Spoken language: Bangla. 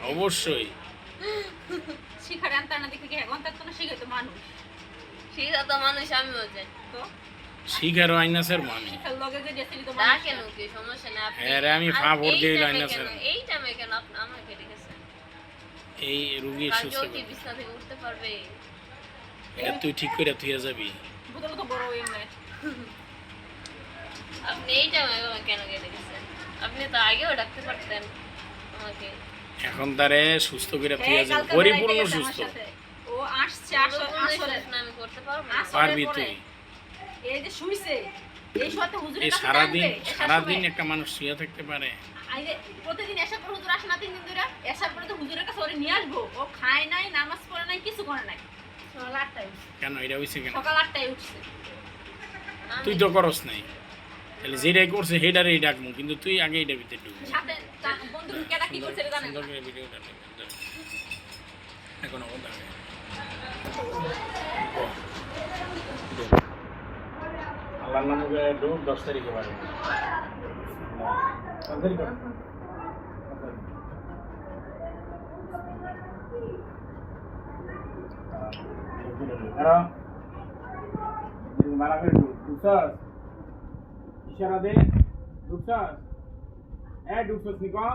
অবশ্যই শিখার আনতে না দেখে কি এখন তার তো শিখে তো মানুষ শিখা তো মানুষ আমিও যাই তো শিখারও আইনাসের মানে শিখার লগে যে গেছিলি তো তা মানুষ কেন কি সমস্যা নেই আপনি হ্যাঁ রে, আমি আর ফাভর এই দিয়ে টাইমে আইনাসের কেন- এই টাইমে কেন আপনি আমাকে রেখেছেন এই রুগী কালকে সুস্থ ও কি করবে। বিছনা থেকে উঠতে পারবে এটা তুই ঠিক করে তুই যাবি বুতল তো বড় এমনি আপনি এই টাইমে কেন রেখেছেন আপনি তো আগেও ডাকতে পারতেন আমাকে এখন তারে সুস্থ করে তুই হ্যাঁ, যাবি কালকে পরিপূর্ণ বেড়াইতে গেছে সুস্থ আমার সাথে। ও আসছে কোনো আসলে প্রশ্ন আমি করতে পারবো না আসলে পারবি পরে তুই এই যে শুইছে এই সাথে হুজুরের এই কাছে সারাদিন জানবে, এসার সারাদিন সময়। একটা মানুষ শুয়ে থাকতে পারে এই যে প্রতিদিন এসার পর হুজুর আসে না 3 দিন ধরে এসার পরে তো হুজুরের কাছে ওরে নিয়ে আসবো ও খায় নাই নামাজ পড়ে নাই কিছু করে নাই সকাল 8টায় উঠছে কেন এটা হয়েছে কেন সকাল 8টায় উঠছে তুই তো করস নাই তাহলে যেটাই করছে সেটারই ডাকবো কিন্তু তুই আগে এটা ভিতরে ঢুকবি সাথে বন্ধু কেডা কি করছে রে জানেন সুন্দর করে ভিডিওটা এখন কথা আল্লাহর নামে ঢুক 10 তারিখে বাড়ি মারা করে ঢুকছাস ইশারা দে ঢুকছাস ঢুকছাস নিকা